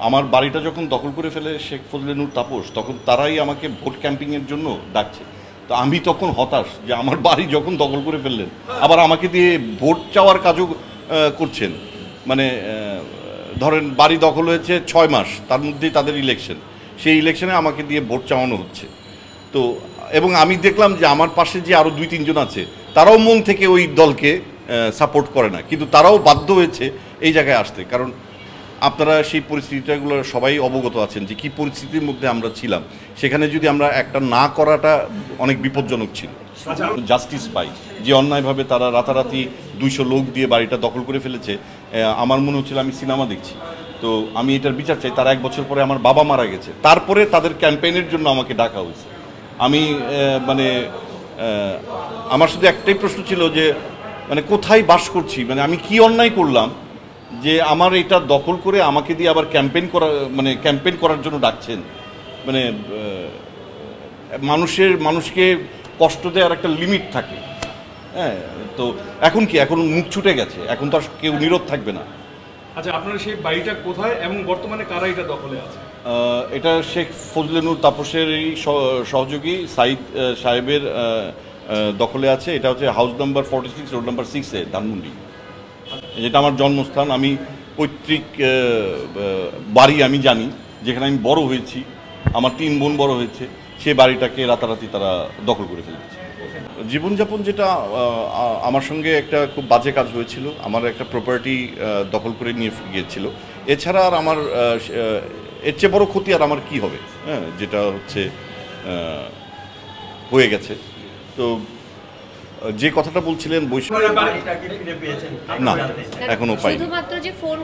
আমার বাড়িটা যখন দখল করে ফেলে শেখ ফজলে নূর তাপস, তখন তারাই আমাকে ভোট ক্যাম্পিংয়ের জন্য ডাকছে। তো আমি তখন হতাশ যে আমার বাড়ি যখন দখল করে ফেললেন, আবার আমাকে দিয়ে ভোট চাওয়ার কাজও করছেন। মানে ধরেন বাড়ি দখল হয়েছে 6 মাস, তার মধ্যেই তাদের ইলেকশন, সেই ইলেকশনে আমাকে দিয়ে ভোট চাওয়ানো হচ্ছে। তো এবং আমি দেখলাম যে আমার পাশে যে আরও 2-3 জন আছে, তারাও মন থেকে ওই দলকে সাপোর্ট করে না, কিন্তু তারাও বাধ্য হয়েছে এই জায়গায় আসতে। কারণ আপনারা সেই পরিস্থিতিটাগুলো সবাই অবগত আছেন যে কী পরিস্থিতির মধ্যে আমরা ছিলাম। সেখানে যদি আমরা একটা না করাটা অনেক বিপজ্জনক ছিল। জাস্টিস পাই, যে অন্যায়ভাবে তারা রাতারাতি 200 লোক দিয়ে বাড়িটা দখল করে ফেলেছে, আমার মনে হচ্ছিল আমি সিনেমা দেখছি। তো আমি এটার বিচার চাই। তার 1 বছর পরে আমার বাবা মারা গেছে, তারপরে তাদের ক্যাম্পেইনের জন্য আমাকে ডাকা হয়েছে। আমি আমার শুধু একটাই প্রশ্ন ছিল যে মানে কোথায় বাস করছি, মানে আমি কি অন্যায় করলাম যে আমার এটা দখল করে আমাকে দিয়ে আবার ক্যাম্পেইন করার জন্য ডাকছেন। মানে মানুষকে কষ্ট দেওয়ার একটা লিমিট থাকে। হ্যাঁ, তো এখন কি, এখন মুখ ছুটে গেছে, এখন তো আর কেউ নীরব থাকবে না। আচ্ছা, আপনার সেই বাড়িটা কোথায় এবং বর্তমানে কারা এটা দখলে আছে? এটা শেখ ফজলে নূর তাপসের সহযোগী সাইদ সাহেবের দখলে আছে। এটা হচ্ছে হাউস নাম্বার 46, রোড নাম্বার 6-এ, ধানমন্ডি, যেটা আমার জন্মস্থান। আমি পৈতৃক বাড়ি আমি জানি, যেখানে আমি বড় হয়েছি, আমার 3 বোন বড় হয়েছে, সে বাড়িটাকে রাতারাতি তারা দখল করে ফেলেছে। জীবনযাপন যেটা আমার সঙ্গে একটা খুব বাজে কাজ হয়েছিল, আমার একটা প্রপার্টি দখল করে নিয়ে গিয়েছিল। এছাড়া আর আমার এর চেয়ে বড় ক্ষতি আর আমার কি হবে? হ্যাঁ, যেটা হচ্ছে হয়ে গেছে। তো যে কথাটা বলছিলেন না, এখনো পাই। শুধুমাত্র যে ফোন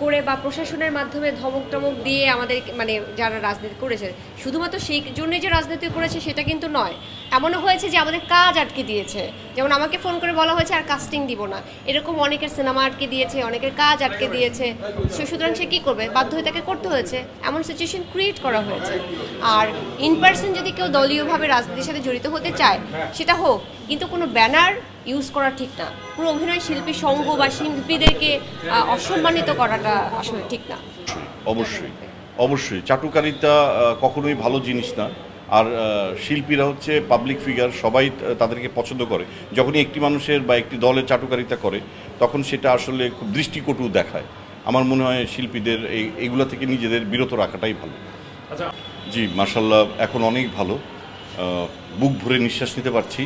করে বা প্রশাসনের মাধ্যমে ধমক টমক দিয়ে আমাদের, মানে যারা রাজনীতি করেছে শুধুমাত্র সেই জন্যই যে রাজনীতি করেছে সেটা কিন্তু নয়। এমনও হয়েছে যে আমাদের কাজ আটকে দিয়েছে। যেমন আমাকে ফোন করে বলা হয়েছে আর কাস্টিং দিব না, এরকম অনেকের সিনেমা আটকে দিয়েছে, অনেকের কাজ আটকে দিয়েছে। সুতরাং সে কী করবে, বাধ্য হয়ে তাকে করতে হয়েছে, এমন সিচুয়েশন ক্রিয়েট করা হয়েছে। আর ইন পার্সন যদি কেউ দলীয়ভাবে রাজনীতির সাথে জড়িত হতে চায় সেটা হোক, কিন্তু কোনো ব্যানার ইউজ করা ঠিক না। পুরো অভিনয় শিল্পী সংঘ বা শিল্পীদেরকে অসম্মানিত করাটা আসলে ঠিক না। অবশ্যই চাটুকারিতা কখনোই ভালো জিনিস না। আর শিল্পীরা হচ্ছে পাবলিক ফিগার, সবাই তাদেরকে পছন্দ করে। যখনই একটি মানুষের বা একটি দলের চাটুকারিতা করে, তখন সেটা আসলে খুব দৃষ্টিকটু দেখায়। আমার মনে হয় শিল্পীদের এইগুলো থেকে নিজেদের বিরত রাখাটাই ভালো। আচ্ছা, জি মাশাল্লাহ, এখন অনেক ভালো, বুক ভরে নিঃশ্বাস নিতে পারছি,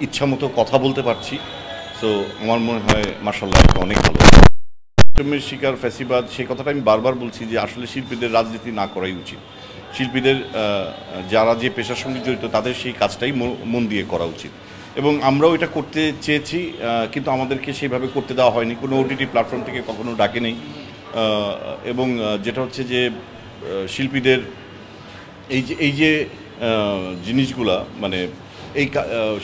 ইচ্ছা মতো কথা বলতে পারছি। সো আমার মনে হয় মাশাল্লাহ অনেক ভালো। শিকার ফ্যাসিবাদ, সেই কথাটা আমি বারবার বলছি যে আসলে শিল্পীদের রাজনীতি না করাই উচিত। শিল্পীদের যারা যে পেশার সঙ্গে জড়িত তাদের সেই কাজটাই মন দিয়ে করা উচিত। এবং আমরাও এটা করতে চেয়েছি, কিন্তু আমাদেরকে সেইভাবে করতে দেওয়া হয়নি, কোনো ওটিটি প্ল্যাটফর্ম থেকে কখনো ডাকে নেই। এবং যেটা হচ্ছে যে শিল্পীদের এই যে জিনিসগুলা, মানে এই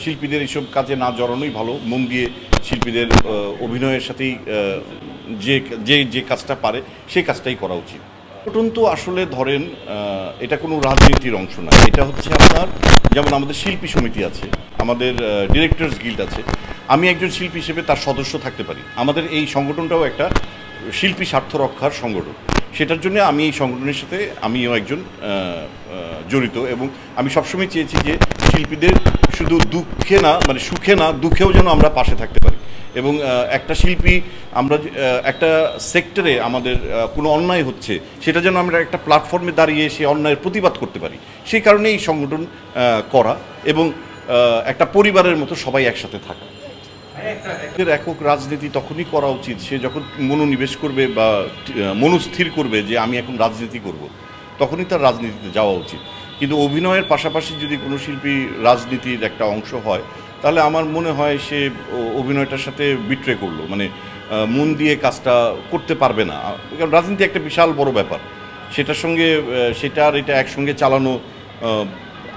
শিল্পীদের এইসব কাজে না জড়ানোই ভালো। মন দিয়ে শিল্পীদের অভিনয়ের সাথেই যে কাজটা পারে সেই কাজটাই করা উচিত। সংগঠন তো আসলে ধরেন এটা কোনো রাজনীতির অংশ না। এটা হচ্ছে আপনার, যেমন আমাদের শিল্পী সমিতি আছে, আমাদের ডিরেক্টরস গিল্ড আছে। আমি একজন শিল্পী হিসেবে তার সদস্য থাকতে পারি। আমাদের এই সংগঠনটাও একটা শিল্পী স্বার্থ রক্ষার সংগঠন। সেটার জন্য আমি এই সংগঠনের সাথে আমিও একজন জড়িত। এবং আমি সবসময় চেয়েছি যে শিল্পীদের শুধু দুঃখে না, মানে সুখে না, দুঃখেও যেন আমরা পাশে থাকতে পারি। এবং একটা শিল্পী, আমরা একটা সেক্টরে আমাদের কোনো অন্যায় হচ্ছে, সেটা যেন আমরা একটা প্ল্যাটফর্মে দাঁড়িয়ে সেই অন্যায়ের প্রতিবাদ করতে পারি। সেই কারণে এই সংগঠন করা এবং একটা পরিবারের মতো সবাই একসাথে থাকা। একক রাজনীতি তখনই করা উচিত সে যখন মনোনিবেশ করবে বা মনস্থির করবে যে আমি এখন রাজনীতি করব, তখনই তার রাজনীতিতে যাওয়া উচিত। কিন্তু অভিনয়ের পাশাপাশি যদি কোনো শিল্পী রাজনীতির একটা অংশ হয়, তাহলে আমার মনে হয় সে অভিনয়টার সাথে বিট্রে করলো, মানে মন দিয়ে কাজটা করতে পারবে না। কারণ রাজনীতি একটা বিশাল বড় ব্যাপার, সেটার সঙ্গে সেটা আর এটা একসঙ্গে চালানো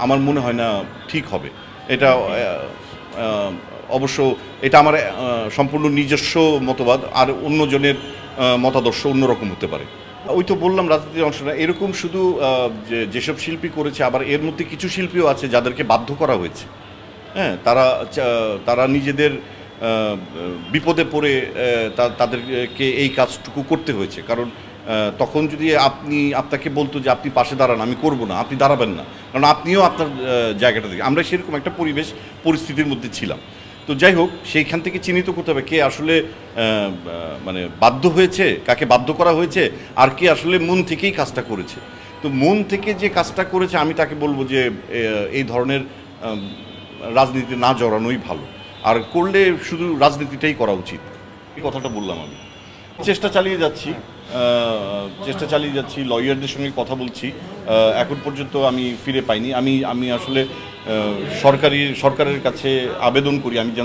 আমার মনে হয় না ঠিক হবে। এটা অবশ্য এটা আমার সম্পূর্ণ নিজস্ব মতবাদ, আর অন্যজনের মতাদর্শ অন্যরকম হতে পারে। ওই তো বললাম রাজনীতির অংশ না, এরকম শুধু যেসব শিল্পী করেছে, আবার এর মধ্যে কিছু শিল্পীও আছে যাদেরকে বাধ্য করা হয়েছে। হ্যাঁ, তারা নিজেদের বিপদে পড়ে তাদেরকে এই কাজটুকু করতে হয়েছে। কারণ তখন যদি আপনাকে বলতো যে আপনি পাশে দাঁড়ান, আমি করব না, আপনি দাঁড়াবেন না, কারণ আপনিও আপনার জায়গাটা থেকে, আমরা সেরকম একটা পরিস্থিতির মধ্যে ছিলাম। তো যাই হোক, সেইখান থেকে চিহ্নিত করতে হবে কে আসলে মানে বাধ্য হয়েছে, কাকে বাধ্য করা হয়েছে, আর কে আসলে মন থেকেই কাজটা করেছে। তো মন থেকে যে কাজটা করেছে আমি তাকে বলবো যে এই ধরনের রাজনীতি না জড়ানোই ভালো, আর করলে শুধু রাজনীতিটাই করা উচিত। এই কথাটা বললাম। আমি চেষ্টা চালিয়ে যাচ্ছি, লয়ারদের সঙ্গে কথা বলছি। এখন পর্যন্ত আমি ফিরে পাইনি। আমি আসলে সরকারের কাছে আবেদন করি আমি যেন